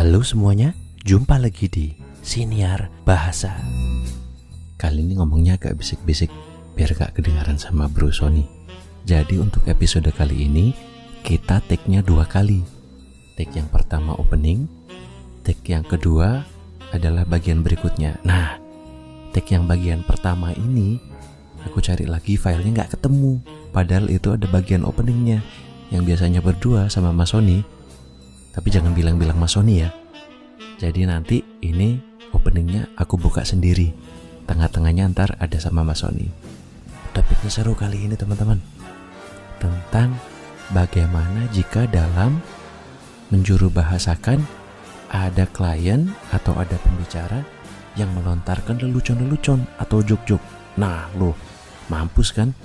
Halo semuanya, jumpa lagi di Siniar Bahasa. Kali ini ngomongnya agak bisik-bisik biar gak kedengaran sama Bro Sony. Jadi untuk episode kali ini kita take-nya 2 kali. Take yang pertama opening, take yang kedua adalah bagian berikutnya. Nah, take yang bagian pertama ini aku cari lagi filenya gak ketemu. Padahal itu ada bagian openingnya yang biasanya berdua sama Mas Sony. Tapi jangan bilang-bilang Mas Sony ya. Jadi nanti ini openingnya aku buka sendiri. Tengah-tengahnya ntar ada sama Mas Sony. Topiknya seru kali ini teman-teman. Tentang bagaimana jika dalam menjuru bahasakan ada klien atau ada pembicara yang melontarkan lelucon-lelucon atau jok-jok. Nah lo mampus kan?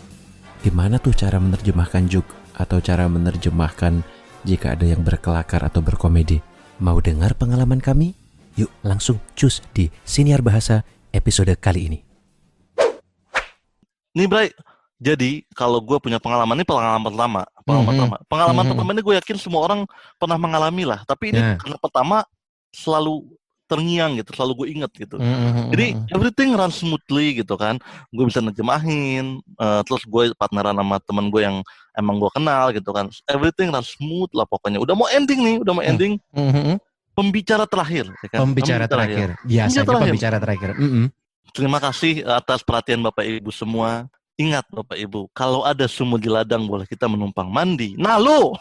Gimana tuh cara menerjemahkan jok atau cara menerjemahkan jika ada yang berkelakar atau berkomedi? Mau dengar pengalaman kami? Yuk langsung cus di Siniar Bahasa episode kali ini. Nih Bray, jadi kalau gue punya pengalaman ini pengalaman pertama ini gue yakin semua orang pernah mengalami lah. Tapi ini karena pertama selalu terngiang gitu, selalu gue inget gitu. Jadi everything runs smoothly gitu kan. Gue bisa nerjemahin, terus gue partneran sama temen gue yang emang gue kenal gitu kan. Everything runs smooth lah pokoknya. Udah mau ending. Pembicara terakhir. Ya kan? Pembicara terakhir. Biasanya pembicara terakhir. Terima kasih atas perhatian Bapak Ibu semua. Ingat Bapak Ibu, kalau ada sumur di ladang boleh kita menumpang mandi. Nah lo!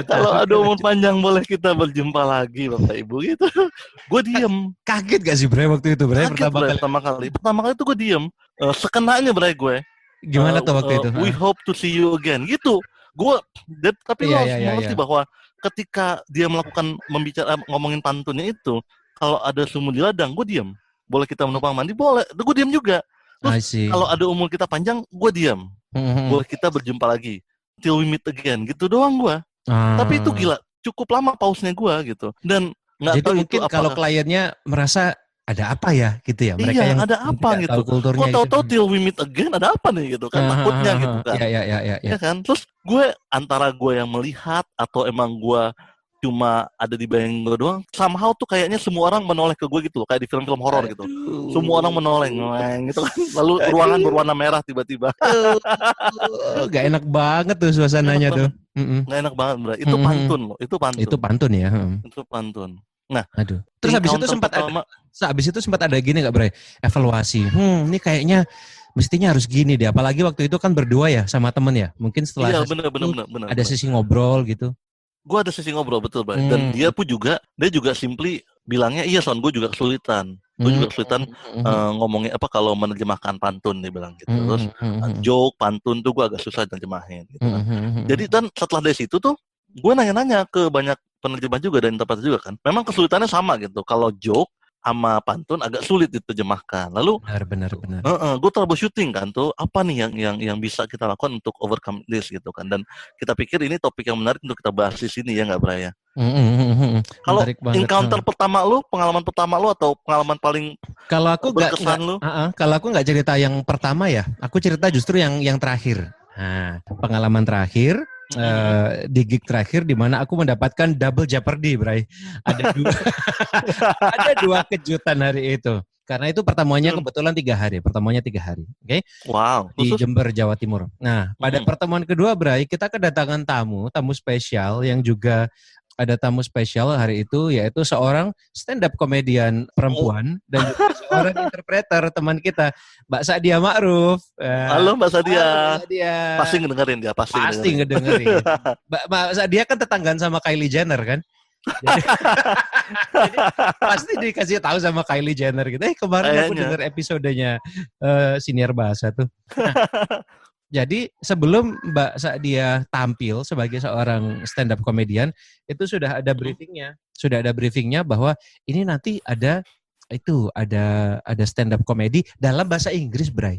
Kalau ada umur panjang boleh kita berjumpa lagi Bapak Ibu gitu. Gue diem. Kaget gak sih Bray waktu itu Bray? Pertama kali itu gue diem. Sekenanya Bray gue. Gimana tuh waktu itu? We hope to see you again gitu. Tapi lo harus mengerti bahwa ketika dia melakukan ngomongin pantunnya itu, kalau ada sumur di ladang gue diem. Boleh kita menumpang mandi? Boleh. Gue diem juga. Terus kalau ada umur kita panjang gue diem. Boleh kita berjumpa lagi. Till we meet again, gitu doang gue. Tapi itu gila, cukup lama pause-nya gue gitu. Dan nggak tahu mungkin itu kalau kliennya merasa ada apa ya gitu ya. Mereka yang ada apa gitu. Kok tahu-tahu till we meet again ada apa nih gitu kan? Takutnya gitu kan. Ya kan. Terus antara gue yang melihat atau emang gue cuma ada di bayang gue doang. Somehow tuh kayaknya semua orang menoleh ke gue gitu loh, kayak di film-film horor gitu. Semua orang menoleh gitu kan. Lalu ruangan berwarna merah tiba-tiba. Gak enak banget tuh suasananya tuh. Gak enak banget, Bro. Itu pantun loh. Itu pantun ya. Itu pantun. Nah, terus habis itu sempat ada gini nggak Bray? Evaluasi. Ini kayaknya mestinya harus gini deh. Apalagi waktu itu kan berdua ya sama temen ya. Mungkin setelah bener. Ada sesi ngobrol gitu. Gue ada sesi ngobrol betul, Bray. Dan dia juga simply bilangnya iya Son, gue juga kesulitan. Ngomongin kalau menerjemahkan pantun dia bilang gitu. Terus joke pantun tuh gue agak susah nerjemahin gitu kan. Jadi dan setelah dari situ tuh gue nanya-nanya ke banyak penerjemah juga dan interpreter juga kan. Memang kesulitannya sama gitu. Kalau joke sama pantun agak sulit diterjemahkan. Lalu benar. Gue troubleshooting kan tuh apa nih yang bisa kita lakukan untuk overcome this gitu kan. Dan kita pikir ini topik yang menarik untuk kita bahas di sini ya nggak Bray ya. Kalau encounter pengalaman pertama lo atau pengalaman paling berkesan lo? Kalau aku nggak cerita yang pertama ya, aku cerita justru yang terakhir. Nah, pengalaman terakhir. Di gig terakhir di mana aku mendapatkan double jeopardy, Bray. Ada dua kejutan hari itu. Karena itu pertemuannya kebetulan 3 hari. Oke? Wow. Di Jember, Jawa Timur. Nah, pada pertemuan kedua, Bray, kita kedatangan tamu spesial yang juga ada tamu spesial hari itu, yaitu seorang stand-up komedian perempuan dan juga seorang interpreter teman kita, Mbak Sadia Ma'ruf. Halo Mbak Sadia. Pasti ngedengerin dia, pasti ngedengerin. Mbak Sadia kan tetanggaan sama Kylie Jenner kan? Jadi pasti dikasih tahu sama Kylie Jenner gitu. Kemarin aku dengar episodenya Siniar Bahasa tuh. Nah, jadi sebelum Mbak Sadia tampil sebagai seorang stand up komedian itu sudah ada briefingnya bahwa ini nanti ada stand up komedi dalam bahasa Inggris, Bray.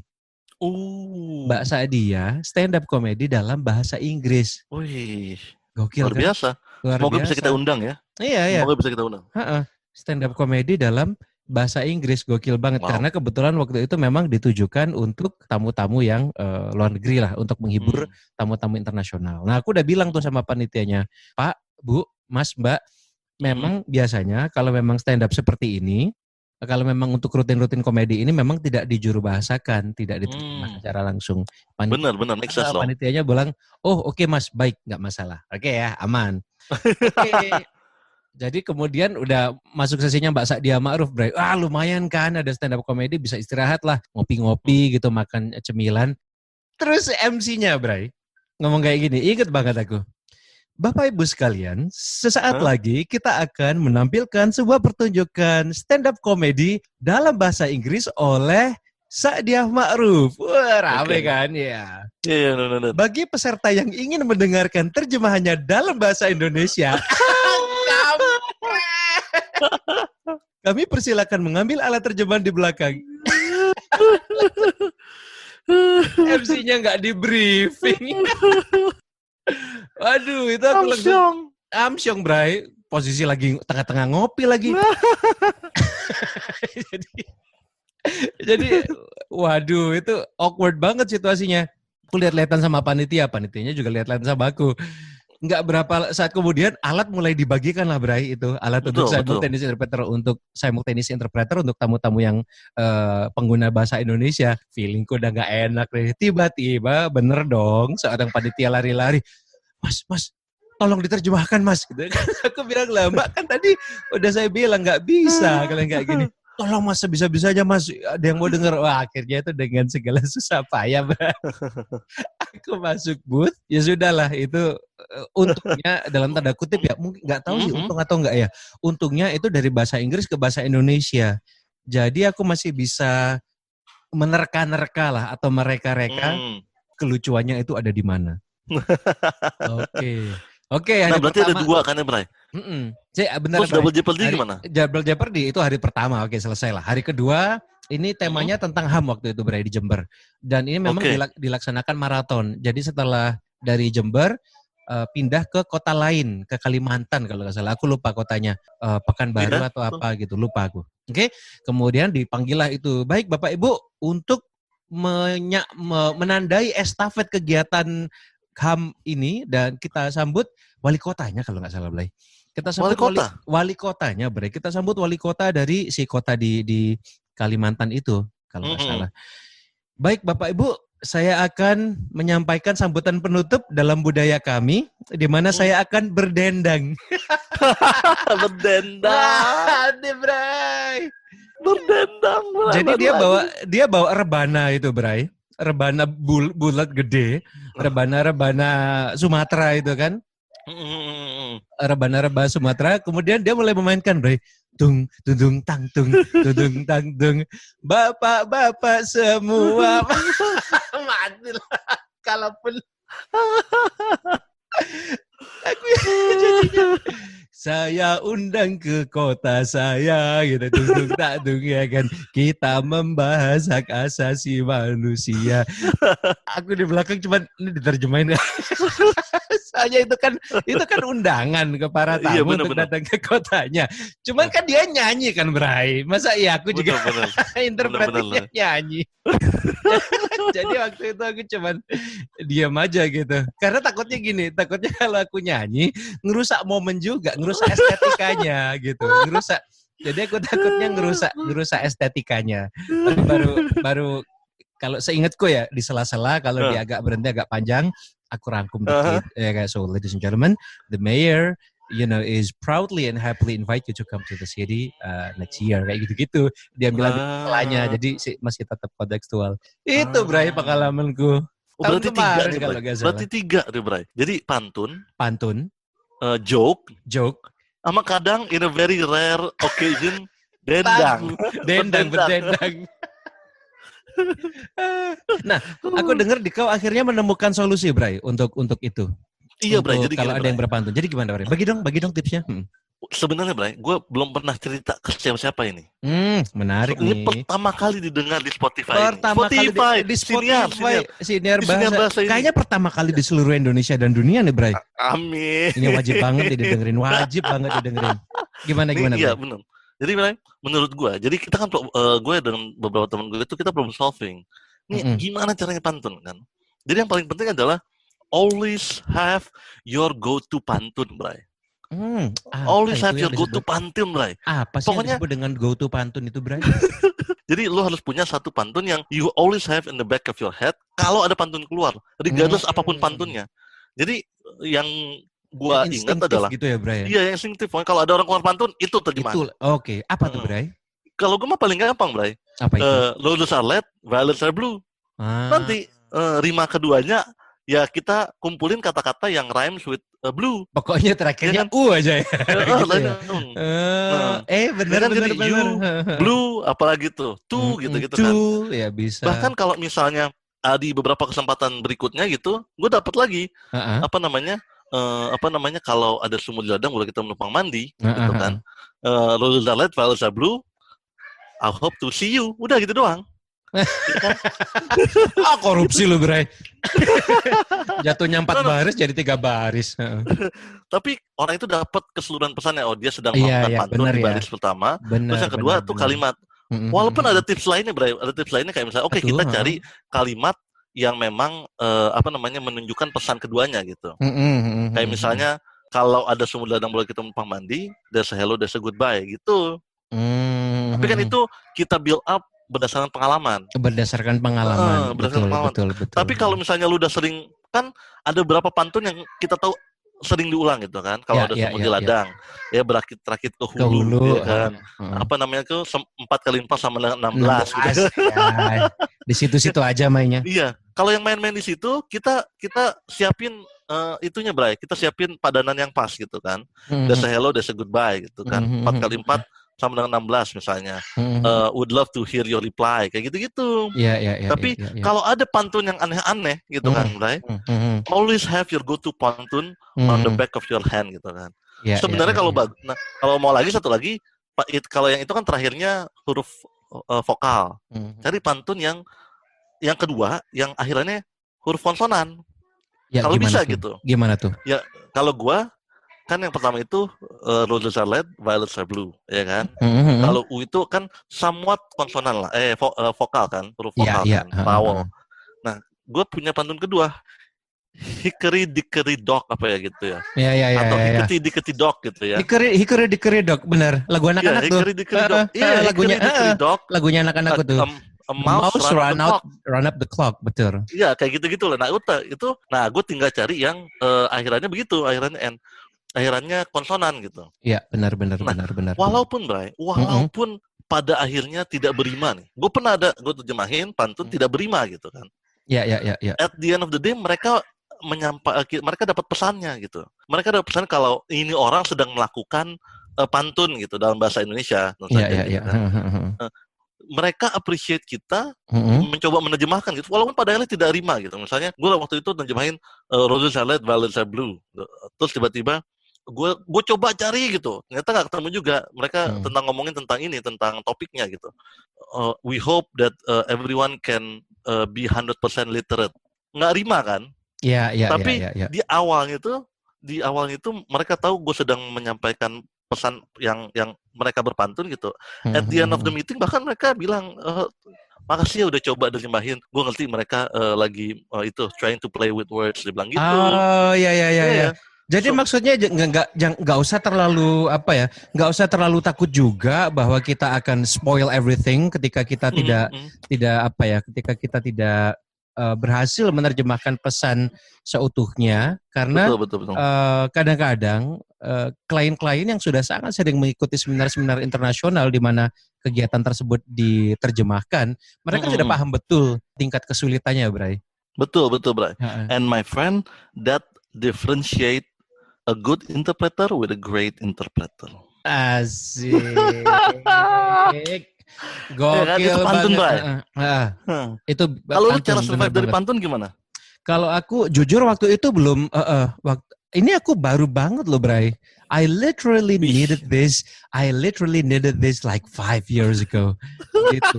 Mbak Sadia stand up komedi dalam bahasa Inggris. Wih, gokil luar biasa. Semoga bisa kita undang ya. Iya. Semoga bisa kita undang. Stand up komedi dalam bahasa Inggris. Gokil banget. Wow. Karena kebetulan waktu itu memang ditujukan untuk tamu-tamu yang luar negeri lah, untuk menghibur tamu-tamu internasional. Nah, aku udah bilang tuh sama panitianya, Pak, Bu, Mas, Mbak, memang biasanya kalau memang stand up seperti ini, kalau memang untuk rutin-rutin komedi ini memang tidak dijuru bahasakan, tidak diterjemahkan secara langsung. Benar, make sense dong. Panitianya bilang, oh oke Mas, baik, nggak masalah. Oke ya, aman. Oke. Jadi kemudian udah masuk sesinya Mbak Sa'dia Ma'ruf, Bray. Lumayan kan, ada stand up komedi, bisa istirahat lah, ngopi-ngopi gitu, makan cemilan. Terus MC-nya, Bray, ngomong kayak gini, inget banget aku. Bapak Ibu sekalian, sesaat lagi kita akan menampilkan sebuah pertunjukan stand up komedi dalam bahasa Inggris oleh Sa'dia Ma'ruf. Wah, rame kan ya. Iya. Bagi peserta yang ingin mendengarkan terjemahannya dalam bahasa Indonesia, kami persilakan mengambil alat terjemahan di belakang. MC-nya nggak di briefing. Waduh, itu aku langsung amsyong, Bray. Posisi lagi tengah-tengah ngopi lagi. jadi waduh, itu awkward banget situasinya. Aku lihat-lihatan sama panitianya juga lihat-lihatan sama aku. Nggak berapa saat kemudian alat mulai dibagikan lah, Bray, itu alat untuk simultaneous interpreter untuk tamu-tamu yang pengguna bahasa Indonesia. Feelingku udah nggak enak deh. Tiba-tiba bener dong, seorang panitia lari-lari, Mas, tolong diterjemahkan Mas. Gitu. Aku bilang lah, Mbak kan tadi udah saya bilang nggak bisa kalian kayak gini. Tolong Mas, sebisa-bisanya Mas, ada yang mau denger. Wah, akhirnya itu dengan segala susah payah, aku masuk booth, ya sudahlah, itu untungnya dalam tanda kutip ya, mungkin nggak tahu sih untung atau enggak ya. Untungnya itu dari bahasa Inggris ke bahasa Indonesia. Jadi aku masih bisa menerka-nerka lah atau mereka-reka kelucuannya itu ada di mana. Oke. Nah, berarti pertama, ada 2 kan ya, Bray? Benar. Terus Double Jeopardy gimana? Double Jeopardy itu hari pertama, oke, selesai lah. Hari kedua, ini temanya tentang HAM waktu itu, Bray, di Jember. Dan ini memang dilaksanakan maraton. Jadi setelah dari Jember, pindah ke kota lain, ke Kalimantan kalau nggak salah. Aku lupa kotanya, Pekanbaru atau apa gitu, lupa aku. Oke, kemudian dipanggillah itu. Baik Bapak Ibu, untuk menandai estafet kegiatan HAM ini, dan kita sambut wali kotanya kalau nggak salah, Blay. Kita sambut wali kotanya, Blay. Kita sambut wali kota dari si kota di Kalimantan itu kalau nggak salah. Baik Bapak Ibu, saya akan menyampaikan sambutan penutup dalam budaya kami, di mana saya akan berdendang. Berdendang. Bray. Berdendang. Jadi dia bawa rebana itu, Bray. Rebana bulat gede, rebana Sumatera itu kan. Rebana Sumatera, kemudian dia mulai memainkan, Bray. Tung tang tung tang tung. Bapak semua. Mati lah kalaupun aku jadinya saya undang ke kota saya gitu, tung ya kan, kita membahas hak asasi manusia. Aku di belakang cuman ini diterjemahin. Soalnya itu kan undangan ke para tamu untuk datang ke kotanya. Cuman kan dia nyanyi kan, Bray. Masa iya aku juga interpretasinya nyanyi. Jadi waktu itu aku cuman diam aja gitu. Karena takutnya kalau aku nyanyi ngerusak momen juga, ngerusak estetikanya gitu. Jadi aku takutnya ngerusak estetikanya. Tapi baru kalau seingatku ya, di sela-sela kalau dia agak berhenti agak panjang, aku rangkum dikit. So ladies and gentlemen, the mayor is proudly and happily invite you to come to the city next year, kayak gitu-gitu. Dia bilang setelahnya, jadi masih tetap kontekstual. Itu, Bray, pengalamanku. Berarti 3 nih, Bray. Berarti 3 nih, Bray. Jadi pantun, joke, sama kadang in a very rare occasion, dendang. Berdendang. Nah, aku dengar kau akhirnya menemukan solusi, Bray, untuk itu. Iya, Bray. Jadi kalau ada yang berpantun. Jadi gimana, Bray? Bagi dong tipsnya. Sebenarnya, Bray, gue belum pernah cerita ke siapa ini. Menarik ini nih. Pertama kali didengar di Spotify. Di Spotify. Siniar bahasa. Kayaknya pertama kali di seluruh Indonesia dan dunia nih, Bray. Amin. Ini wajib banget didengerin. Gimana? Iya, benar. Jadi menurut gue, jadi kita kan gue dengan beberapa teman gue itu kita problem solving. Ini gimana caranya pantun kan? Jadi yang paling penting adalah always have your go-to pantun, Bray. Always have your go-to pantun, Bray. Apa sih pokoknya, yang disebut dengan go-to pantun itu, Bray? Jadi lu harus punya satu pantun yang you always have in the back of your head kalau ada pantun keluar, regardless apapun pantunnya. Jadi yang gua ingat adalah gitu ya, Bray? Iya, yang instinktif. Kalau ada orang keluar pantun, itu terjemahan. Oke. Apa tuh, Bray? Kalau gua mah paling gampang, Bray. Apa itu? Roses are red, violets are blue. Nanti rima keduanya ya kita kumpulin kata-kata yang rhymes with blue. Pokoknya terakhirnya aja ya. Benar. Jadi you, blue, apalagi tuh, gitu kan. Ya bisa. Bahkan kalau misalnya di beberapa kesempatan berikutnya gitu, gue dapat lagi kalau ada sumur di ladang boleh kita menumpang mandi, gitu kan. Roses are red, violets are blue. I hope to see you. Udah gitu doang. Korupsi lu, Bray. Jatuhnya 4 baris jadi 3 baris. Tapi orang itu dapat keseluruhan pesannya. Oh, dia sedang melakukan pantun di baris pertama. Terus yang kedua tuh kalimat. Walaupun ada tips lainnya, Bray. Ada tips lainnya kayak misalnya, kita cari kalimat yang memang menunjukkan pesan keduanya gitu. Kayak misalnya kalau ada sumur ladang boleh kita numpang mandi, there's a hello, there's a goodbye gitu. Tapi kan itu kita build up berdasarkan pengalaman. Betul. Tapi kalau misalnya lu udah sering, kan ada beberapa pantun yang kita tahu sering diulang gitu kan. Kalau ada sumur di ladang, ya berakit-rakit ke hulu ya kan. Apa namanya tuh 4 kali 4 sama dengan 16 gitu. Di situ-situ aja mainnya. Iya. Kalau yang main-main di situ, kita siapin itunya, Bray. Kita siapin padanan yang pas gitu kan. There's a hello, there's a goodbye gitu kan. 4 kali 4 sama dengan 16 misalnya. Would love to hear your reply. Kayak gitu-gitu. Tapi kalau ada pantun yang aneh-aneh gitu kan, Bray. Always have your go-to pantun on the back of your hand gitu kan. Sebenarnya kalau mau lagi satu lagi, kalau yang itu kan terakhirnya huruf vokal. Cari pantun yang kedua yang akhirannya huruf konsonan. Kalau bisa gitu. Gimana tuh? Ya, kalau gua kan yang pertama itu roses are red, violets are blue, ya kan? Kalau U itu kan somewhat konsonan lah, vokal kan, huruf vokal kan, vowel. Nah, gue punya pantun kedua, hickory dickory dock apa ya gitu ya? Atau hickory dock gitu ya? Hickory dock, benar. Lagu anak-anak tuh. Hickory dickory dock. Iya, lagunya dock. Lagunya anak-anak tuh. A mouse run up the clock, betul. Iya, kayak gitu-gitu lah. Nah, gue tinggal cari yang akhirannya begitu, akhirannya konsonan gitu. Iya, benar. Walaupun, Bray, pada akhirnya tidak berima nih. Gue terjemahin pantun tidak berima gitu kan. Iya. At the end of the day mereka dapat pesannya gitu. Mereka dapat pesan kalau ini orang sedang melakukan pantun gitu dalam bahasa Indonesia. Iya. Mereka appreciate kita mencoba menerjemahkan gitu, walaupun pada akhirnya tidak terima gitu. Misalnya gue waktu itu nerjemahin roses are red, violets are blue. Terus tiba-tiba gue coba cari gitu, ternyata nggak ketemu juga. Mereka ngomongin tentang topiknya gitu. We hope that everyone can be 100% literate. Nggak rima kan? Iya. Tapi di awalnya itu mereka tahu gue sedang menyampaikan pesan yang mereka berpantun gitu. At the end of the meeting bahkan mereka bilang, makasih ya udah coba nerjemahin. Gue ngerti mereka lagi trying to play with words. Dia bilang gitu. Oh iya. Jadi maksudnya nggak usah terlalu nggak usah terlalu takut juga bahwa kita akan spoil everything ketika kita ketika kita tidak berhasil menerjemahkan pesan seutuhnya, karena betul. Kadang-kadang klien-klien yang sudah sangat sering mengikuti seminar-seminar internasional di mana kegiatan tersebut diterjemahkan, mereka sudah paham betul tingkat kesulitannya, Bray. Betul, Bray. And my friend, that differentiate a good interpreter with a great interpreter. Asik. Gokil itu pantun, banget. Itu kalau lu cara survive dari pantun gimana? Kalau aku jujur waktu itu belum ini aku baru banget loh, Bray. I literally needed this like 5 years ago. Gitu.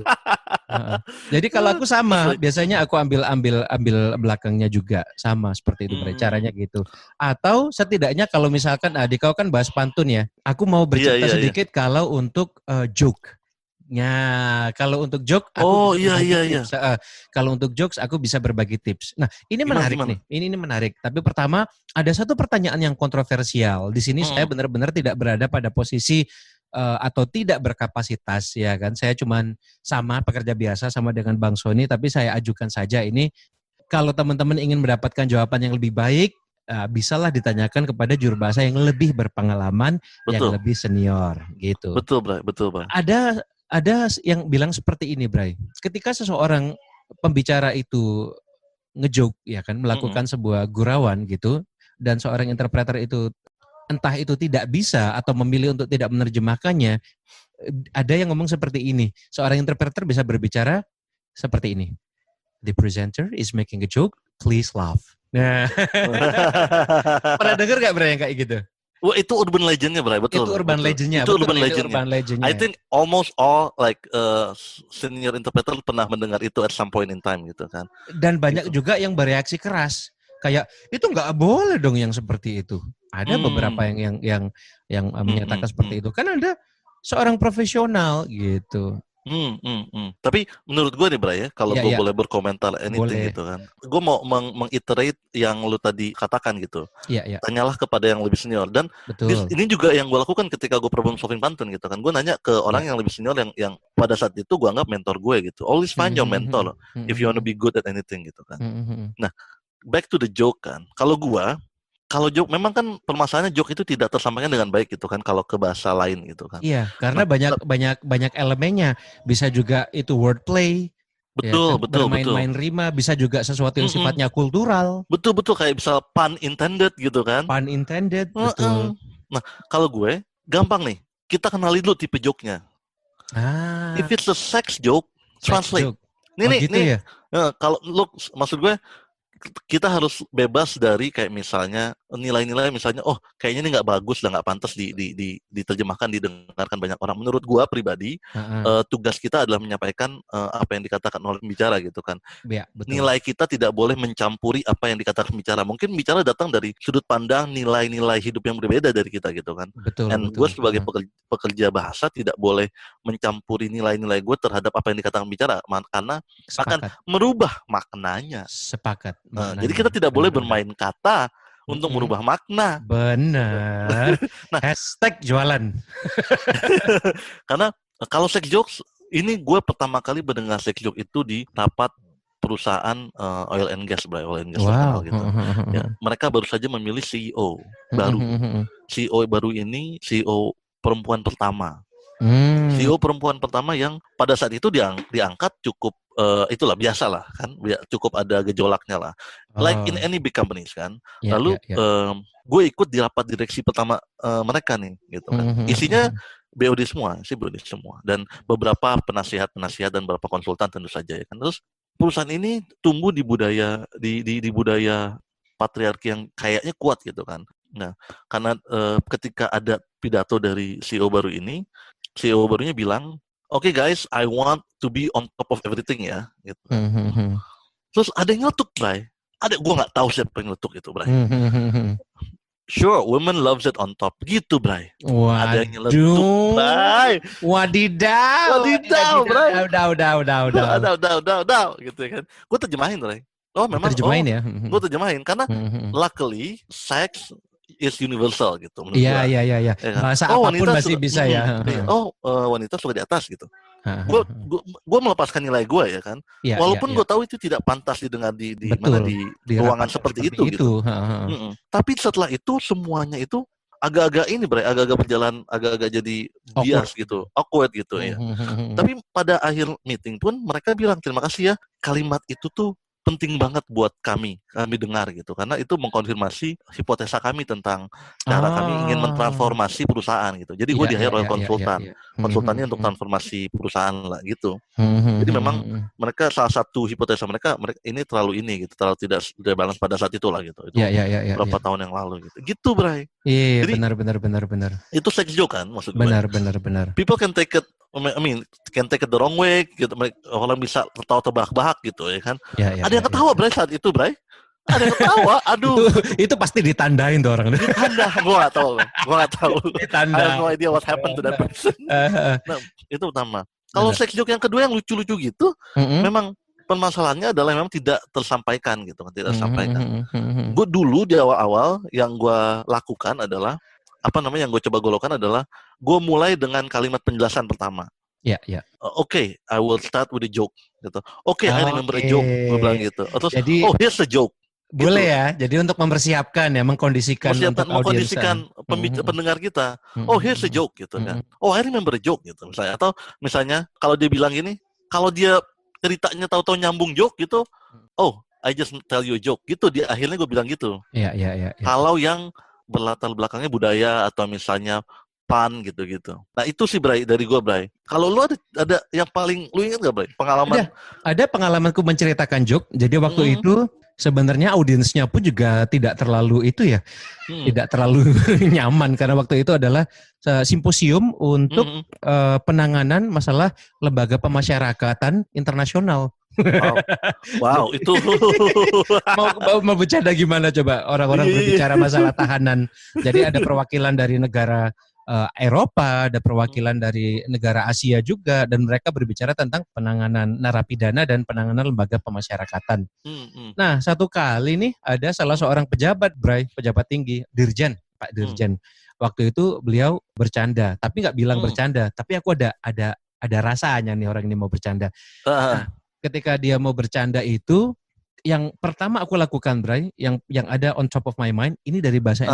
Jadi kalau aku sama, biasanya aku ambil belakangnya juga sama seperti itu, caranya gitu. Atau setidaknya kalau misalkan kau kan bahas pantun ya, aku mau bercerita sedikit kalau untuk joke. Ya, kalau untuk joke aku bisa berbagi tips. Kalau untuk jokes aku bisa berbagi tips. Nah, ini menarik nih. Ini menarik. Tapi pertama ada satu pertanyaan yang kontroversial. Di sini saya benar-benar tidak berada pada posisi atau tidak berkapasitas ya kan. Saya cuman sama pekerja biasa sama dengan Bang Sony, tapi saya ajukan saja ini. Kalau teman-teman ingin mendapatkan jawaban yang lebih baik, bisalah ditanyakan kepada juru bahasa yang lebih berpengalaman, yang lebih senior gitu. Betul, Bray. Ada yang bilang seperti ini, Bray. Ketika seseorang pembicara itu ngejoke ya kan, melakukan sebuah gurauan gitu, dan seorang interpreter itu entah itu tidak bisa atau memilih untuk tidak menerjemahkannya, ada yang ngomong seperti ini. Seorang interpreter bisa berbicara seperti ini. The presenter is making a joke, please laugh. Nah, pernah dengar gak, Bray, yang kayak gitu? Wah, itu urban legendnya, Bray. Betul. Itu urban legendnya. Itu urban legendnya. I think almost all senior interpreter pernah mendengar itu at some point in time gitu kan. Dan banyak juga yang bereaksi keras. Kayak itu nggak boleh dong yang seperti itu. Ada beberapa yang menyatakan seperti itu. Kan ada seorang profesional gitu. Tapi menurut gue nih, Bray, ya, kalau gue boleh berkomentar anything gitu kan, gue mau mengiterate yang lu tadi katakan gitu. Tanyalah kepada yang lebih senior. Dan ini juga yang gue lakukan ketika gue problem solving pantun gitu kan. Gue nanya ke orang yang lebih senior yang pada saat itu gue anggap mentor gue gitu. Always find your mentor if you want to be good at anything gitu kan. Nah, back to the joke kan. Kalau joke memang kan permasalahannya joke itu tidak tersampaikan dengan baik gitu kan kalau ke bahasa lain gitu kan. Iya, karena banyak elemennya. Bisa juga itu wordplay. Betul. Bermain-main rima, bisa juga sesuatu yang sifatnya kultural. Betul kayak misal pun intended gitu kan. Pun intended, betul. Nah, kalau gue gampang nih. Kita kenali dulu tipe joke-nya. If it's a sex joke, translate. Nih. Kalau lu maksud gue kita harus bebas dari kayak misalnya nilai-nilai misalnya kayaknya ini nggak bagus dan nggak pantas diterjemahkan didengarkan banyak orang. Menurut gua pribadi tugas kita adalah menyampaikan apa yang dikatakan oleh pembicara gitu kan. Ya, nilai kita tidak boleh mencampuri apa yang dikatakan pembicara. Mungkin bicara datang dari sudut pandang nilai-nilai hidup yang berbeda dari kita gitu kan. Dan gue sebagai pekerja bahasa tidak boleh mencampuri nilai-nilai gue terhadap apa yang dikatakan pembicara karena akan merubah maknanya. Sepakat. Jadi kita tidak boleh bermain kata untuk merubah makna. Benar. Hashtag jualan. Karena kalau sex jokes, ini gue pertama kali mendengar sex joke itu di rapat perusahaan oil and gas, oil and gas terkenal gitu. Ya, mereka baru saja memilih CEO baru. CEO baru ini CEO perempuan pertama. CEO perempuan pertama yang pada saat itu diangkat cukup itulah biasa lah kan, cukup ada gejolaknya lah, like in any big companies kan. Lalu gue ikut di rapat direksi pertama mereka nih gitu kan. Isinya BOD semua, dan beberapa penasihat dan beberapa konsultan tentu saja ya kan. Terus perusahaan ini tumbuh di budaya di budaya patriarki yang kayaknya kuat gitu kan. Nah, karena ketika ada pidato dari CEO baru ini, CEO barunya bilang, "Okay guys, I want to be on top of everything ya." Gitu. Terus ada yang nyeletuk, Bray. Gue nggak tahu siapa yang nyeletuk itu, Bray. Sure, women loves it on top. Gitu, Bray. Ada yang nyeletuk, Bray. Wadidaw, Bray. Udah. Gitu kan. Gue terjemahin, Bray. Memang terjemahin ya. Gue terjemahin karena luckily sex is universal gitu menurut gua. Iya. Bahasa apapun masih bisa ya. Wanita suka di atas gitu. Gue melepaskan nilai gue ya kan. Walaupun gue tahu itu tidak pantas didengar di ruangan seperti itu gitu. Tapi setelah itu semuanya itu agak-agak ini, Bray, agak-agak berjalan, agak-agak jadi bias gitu, awkward gitu ya. Tapi pada akhir meeting pun mereka bilang terima kasih ya, kalimat itu tuh penting banget buat kami dengar gitu, karena itu mengkonfirmasi hipotesa kami tentang cara kami ingin mentransformasi perusahaan gitu. Jadi gue di-hire oleh konsultannya untuk transformasi perusahaan lah gitu. Jadi memang mereka salah satu hipotesa mereka ini terlalu gitu, terlalu tidak balance pada saat itu lah gitu. Itu berapa tahun yang lalu gitu. Gitu, Bray. Iya, benar. Itu sex joke kan maksud gue. Benar. People can take it I mean, can take it the wrong way gitu. Orang bisa tertawa terbahak-bahak gitu ya kan. Ada yang ketawa Bray saat itu, Bray. Ada yang ketawa, aduh. itu pasti ditandain tuh orang. Ditanda, gue gak tahu. Ditanda. I have no idea what happened to that person. Nah, itu pertama. Kalau sex joke yang kedua yang lucu-lucu gitu, memang permasalahannya adalah memang tidak tersampaikan gitu, tidak tersampaikan. Gue dulu di awal-awal yang gue lakukan adalah yang gue coba lakukan adalah gue mulai dengan kalimat penjelasan pertama. Okay, I will start with a joke gitu. I remember a joke, gue bilang gitu. Terus, here's the joke. Boleh gitu. Ya, jadi untuk mempersiapkan ya, mengkondisikan pendengar kita. Here's the joke gitu kan. I remember a joke gitu misalnya. Atau misalnya kalau dia bilang gini, kalau dia ceritanya tahu-tahu nyambung joke gitu, I just tell you a joke gitu. Akhirnya gue bilang gitu. Iya. Kalau yang berlatar belakangnya budaya atau misalnya fun gitu-gitu. Nah itu sih Bray, dari gue Bray. Kalau lu ada yang paling lu ingat gak Bray? Pengalaman? Ada pengalamanku menceritakan joke. Jadi waktu itu sebenarnya audiensnya pun juga tidak terlalu tidak terlalu nyaman karena waktu itu adalah simposium untuk penanganan masalah lembaga pemasyarakatan internasional. Wow, itu mau bercanda gimana coba orang-orang berbicara masalah tahanan. Jadi ada perwakilan dari negara Eropa, ada perwakilan dari negara Asia juga, dan mereka berbicara tentang penanganan narapidana dan penanganan lembaga pemasyarakatan. Nah, satu kali nih ada salah seorang pejabat, Bray, pejabat tinggi, Dirjen, Pak Dirjen. Waktu itu beliau bercanda, tapi nggak bilang bercanda, tapi aku ada rasanya nih orang ini mau bercanda. Nah, ketika dia mau bercanda itu, yang pertama aku lakukan, Bray, yang ada on top of my mind, ini dari bahasa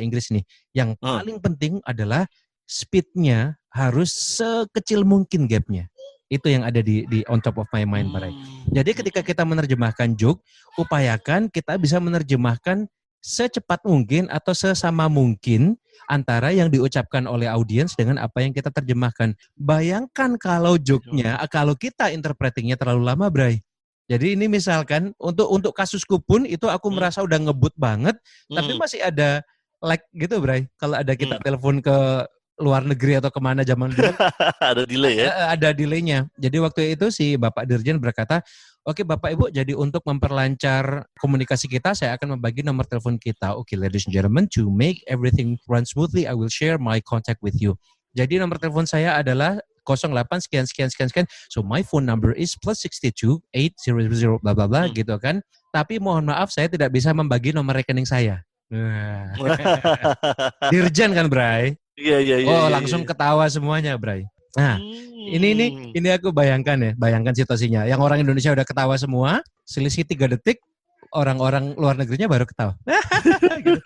Inggris nih. Yang paling penting adalah speed-nya harus sekecil mungkin gap-nya. Itu yang ada di on top of my mind, Bray. Jadi ketika kita menerjemahkan joke, upayakan kita bisa menerjemahkan secepat mungkin atau sesama mungkin antara yang diucapkan oleh audiens dengan apa yang kita terjemahkan. Bayangkan kalau joke-nya, kalau kita interpretingnya terlalu lama, Bray. Jadi ini misalkan untuk kasusku pun itu aku merasa udah ngebut banget, tapi masih ada lag gitu, Bray. Kalau ada kita telepon ke luar negeri atau kemana zaman dulu. Ada delay ya? Ada delaynya. Jadi waktu itu si Bapak Dirjen berkata, oke Bapak Ibu, jadi untuk memperlancar komunikasi kita, saya akan membagi nomor telepon kita. Oke, ladies and gentlemen, to make everything run smoothly, I will share my contact with you. Jadi nomor telepon saya adalah 08 sekian. So my phone number is +62 800 bla bla bla gitu kan. Tapi mohon maaf saya tidak bisa membagi nomor rekening saya. Dirjen kan, Bray? Iya. Langsung ketawa semuanya, Bray. Nah, ini aku bayangkan situasinya. Yang orang Indonesia udah ketawa semua, selisih 3 detik orang-orang luar negerinya baru ketawa. Gitu.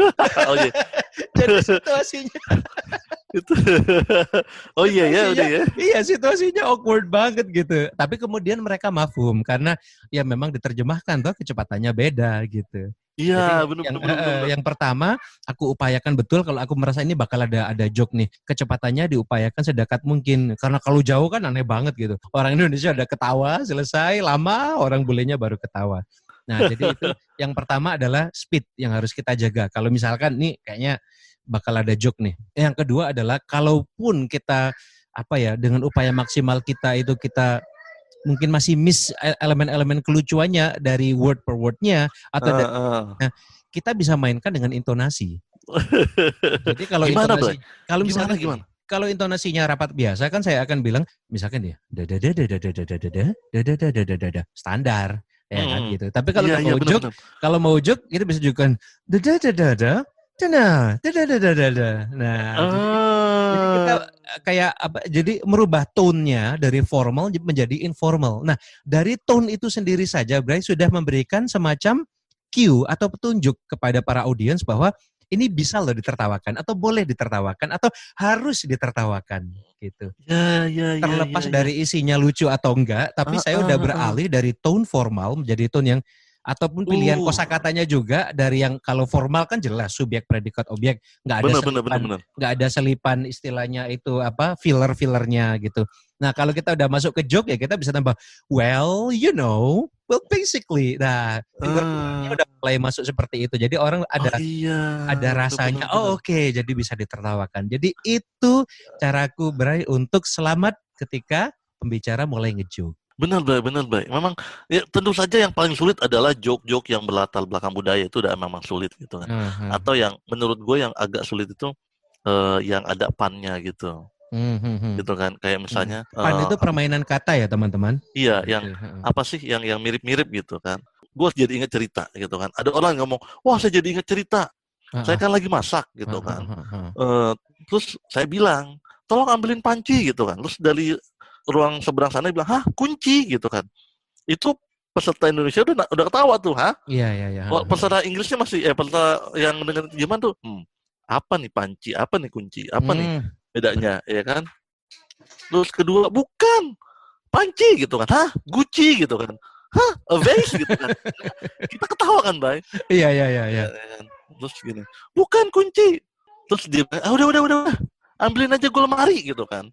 Jadi situasinya Iya, situasinya awkward banget gitu. Tapi kemudian mereka mafhum karena ya memang diterjemahkan toh kecepatannya beda gitu. Iya, benar. Yang pertama aku upayakan betul kalau aku merasa ini bakal ada joke nih. Kecepatannya diupayakan sedekat mungkin karena kalau jauh kan aneh banget gitu. Orang Indonesia udah ketawa, selesai, lama orang bulenya baru ketawa. Nah, jadi itu yang pertama adalah speed yang harus kita jaga. Kalau misalkan nih kayaknya bakal ada joke nih. Yang kedua adalah kalaupun kita dengan upaya maksimal kita itu kita mungkin masih miss elemen-elemen kelucuannya dari word per wordnya atau nah, kita bisa mainkan dengan intonasi. Jadi kalau kalau intonasinya rapat biasa kan saya akan bilang misalkan ya standar ya kan gitu. Tapi kalau mau joke kita bisa juga nah, jadi kita kayak jadi merubah tone-nya dari formal menjadi informal. Nah, dari tone itu sendiri saja, Bray, sudah memberikan semacam cue atau petunjuk kepada para audiens bahwa ini bisa loh ditertawakan atau boleh ditertawakan atau harus ditertawakan gitu. Terlepas dari isinya lucu atau enggak, tapi saya udah beralih dari tone formal menjadi tone yang ataupun pilihan kosakatanya juga dari yang kalau formal kan jelas subjek predikat objek nggak ada selipan istilahnya itu filler-fillernya gitu. Nah kalau kita udah masuk ke joke ya kita bisa tambah basically. Nah ini udah mulai masuk seperti itu. Jadi orang ada rasanya oke, jadi bisa ditertawakan. Jadi itu caraku, Bray, untuk selamat ketika pembicara mulai nge-joke. Benar, baik. Memang ya, tentu saja yang paling sulit adalah joke-joke yang berlatar belakang budaya itu udah memang sulit gitu kan. Atau yang menurut gue yang agak sulit itu yang ada punnya gitu. Gitu kan, kayak misalnya pun itu permainan kata ya teman-teman. Iya, yang apa sih yang mirip-mirip gitu kan. Gue jadi ingat cerita gitu kan. Ada orang yang ngomong, wah saya jadi ingat cerita. Saya kan lagi masak gitu kan. Terus saya bilang, tolong ambilin panci gitu kan. Terus dari ruang seberang sana dia bilang, hah kunci gitu kan. Itu peserta Indonesia udah ketawa tuh, hah? Iya. Peserta Inggrisnya masih, peserta yang dengan terjemahan tuh, apa nih panci, apa nih kunci, apa nih bedanya, ya kan? Terus kedua, bukan panci gitu kan, hah? Gucci gitu kan, hah? A vase gitu kan. Kita ketawa kan, Bay? Iya. Ya, kan? Terus gini, bukan kunci. Terus dia, udah, ambilin aja gue lemari gitu kan.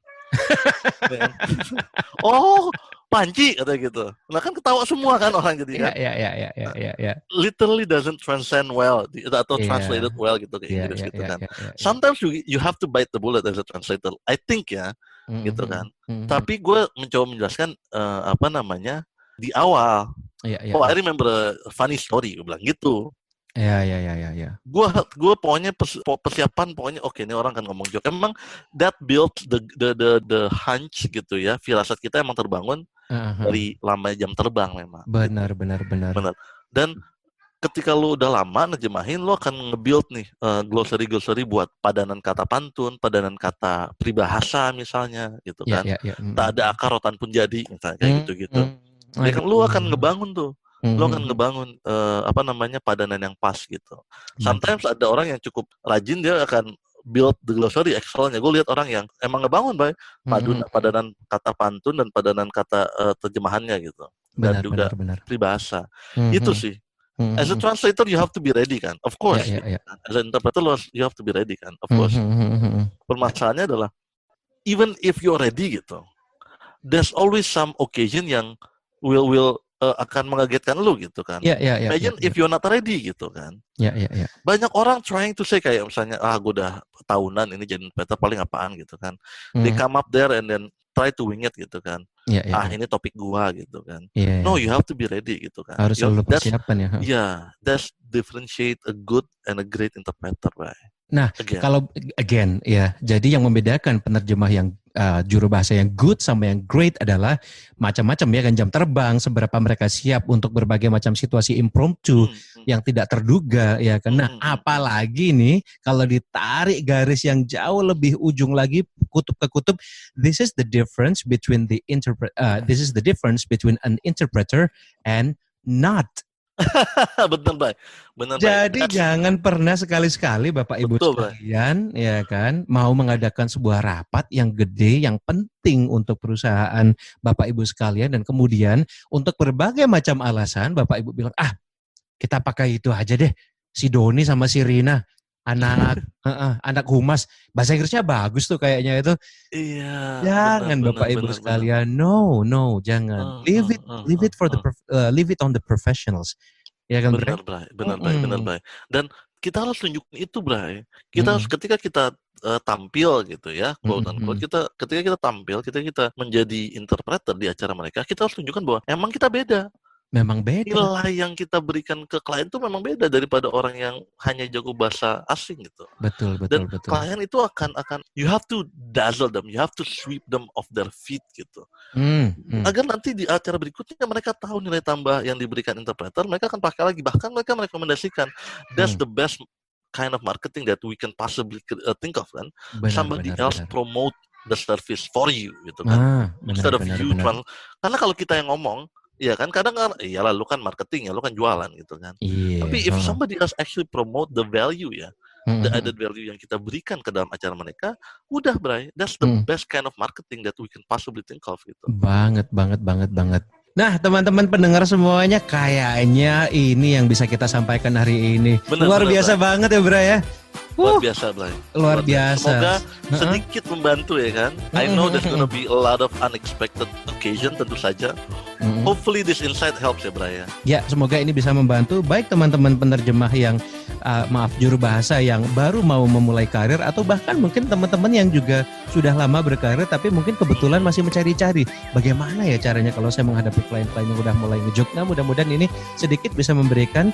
Oh, panci kata gitu. Nah kan ketawa semua kan orang jadi kan. Iya. Literally doesn't transcend well atau translated well gitu ke Inggris gitu kan. Sometimes you have to bite the bullet as a translator. I think ya, gitu kan. Tapi gue mencoba menjelaskan di awal. Oh, I remember a funny story, gue bilang gitu. Iya. Gue pokoknya persiapan pokoknya oke, ini orang kan ngomong joke. Emang that built the hunch gitu ya. Firasat kita emang terbangun dari lama jam terbang memang. Benar. Dan ketika lu udah lama ngejemahin, lu akan nge-build nih glossary buat padanan kata pantun, padanan kata peribahasa misalnya gitu kan. Tak ada akar rotan pun jadi misalnya kayak gitu-gitu. Jadi kan lu akan ngebangun tuh. Lo akan ngebangun padanan yang pas gitu. Sometimes ada orang yang cukup rajin, dia akan build the glossary Excel-nya. Gue lihat orang yang emang ngebangun padanan kata pantun dan padanan kata terjemahannya gitu. Dan juga peribahasa. Itu sih. As a translator you have to be ready kan. Of course. As an interpreter you have to be ready kan. Of course. Permasalahannya adalah even if you're ready gitu, there's always some occasion yang will akan mengagetkan lu gitu kan. Imagine if you're not ready gitu kan. Banyak orang trying to say kayak misalnya, gue udah tahunan ini jadi interpreter paling apaan gitu kan. They come up there and then try to wing it gitu kan. Ini topik gua gitu kan. No, you have to be ready gitu kan. Harus selalu persiapan ya. Yeah, that's differentiate a good and a great interpreter, right? Nah, kalau jadi yang membedakan penerjemah yang juru bahasa yang good sama yang great adalah macam-macam ya kan, jam terbang, seberapa mereka siap untuk berbagai macam situasi impromptu yang tidak terduga ya kan. Nah, apalagi nih kalau ditarik garis yang jauh lebih ujung lagi, kutub ke kutub, this is the difference between an interpreter and not. Benar, Bay. Jadi jangan pernah sekali-sekali Bapak Ibu sekalian ya kan mau mengadakan sebuah rapat yang gede, yang penting untuk perusahaan Bapak Ibu sekalian, dan kemudian untuk berbagai macam alasan Bapak Ibu bilang, kita pakai itu aja deh, si Doni sama si Rina, anak humas, bahasa Inggrisnya bagus tuh kayaknya itu. Iya. Jangan Bapak Ibu sekalian, no, jangan. Leave it on the professionals. Ya kan, benar, Bray. Dan kita harus tunjukin itu, Bray. Kita harus ketika kita tampil gitu ya, ketika kita tampil, kita menjadi interpreter di acara mereka, kita harus tunjukkan bahwa emang kita beda. Memang beda. Nilai yang kita berikan ke klien itu memang beda daripada orang yang hanya jago bahasa asing gitu. Betul. Dan klien itu akan you have to dazzle them, you have to sweep them off their feet gitu. Agar nanti di acara berikutnya mereka tahu nilai tambah yang diberikan interpreter, mereka akan pakai lagi, bahkan mereka merekomendasikan. That's the best kind of marketing that we can possibly think of kan. Somebody else promote the service for you gitu kan. Instead of you. Karena kalau kita yang ngomong, iya kan, kadang kan, iyalah lu kan marketing ya, lu kan jualan gitu kan. Tapi if somebody else actually promote the value ya, the added value yang kita berikan ke dalam acara mereka, udah Bray, that's the best kind of marketing that we can possibly think of gitu. Banget. Nah, teman-teman pendengar semuanya, kayaknya ini yang bisa kita sampaikan hari ini. Luar biasa banget ya Bray ya. Luar biasa, Blay. Luar biasa. Semoga sedikit membantu ya kan. I know there's gonna be a lot of unexpected occasion tentu saja. Hopefully this insight helps ya, Blay ya. Ya, semoga ini bisa membantu baik teman-teman penerjemah yang juru bahasa yang baru mau memulai karir, atau bahkan mungkin teman-teman yang juga sudah lama berkarir tapi mungkin kebetulan masih mencari-cari bagaimana ya caranya kalau saya menghadapi klien-klien yang udah mulai ngejuk. Nah, mudah-mudahan ini sedikit bisa memberikan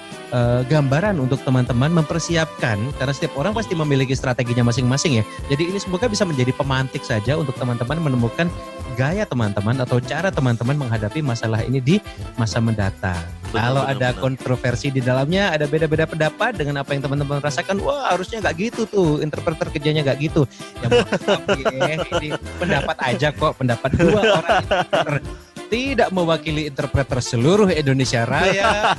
gambaran untuk teman-teman mempersiapkan, karena setiap orang pasti memiliki strateginya masing-masing ya. Jadi ini semoga bisa menjadi pemantik saja untuk teman-teman menemukan gaya teman-teman atau cara teman-teman menghadapi masalah ini di masa mendatang. Kalau ada kontroversi di dalamnya, ada beda-beda pendapat dengan apa yang teman-teman rasakan, wah harusnya nggak gitu tuh, interpreter kerjanya nggak gitu. Ya maaf ya, ini pendapat aja kok, pendapat dua orang tidak mewakili interpreter seluruh Indonesia Raya,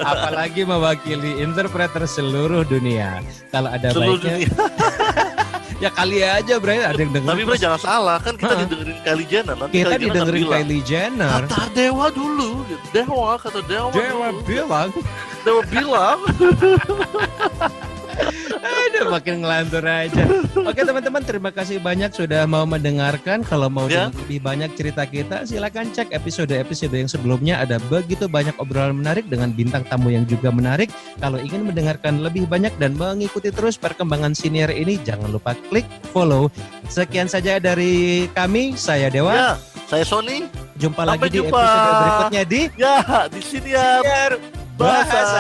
apalagi mewakili interpreter seluruh dunia. Kalau ada baiknya, ya kali aja Bray, ada yang denger. Tapi Bray jangan salah, kan kita didengerin Kylie Jenner. Nanti kita didengerin Kylie Jenner. Kata Dewa dulu, kata Dewa. Dewa bilang. Aduh, makin ngelantur aja. Oke teman-teman, terima kasih banyak sudah mau mendengarkan. Kalau mau lebih banyak cerita kita, silakan cek episode-episode yang sebelumnya. Ada begitu banyak obrolan menarik dengan bintang tamu yang juga menarik. Kalau ingin mendengarkan lebih banyak dan mengikuti terus perkembangan siniar ini, jangan lupa klik follow. Sekian saja dari kami, saya Dewa. Ya, saya Sony. Jumpa lagi di episode berikutnya di Siniar Bahasa.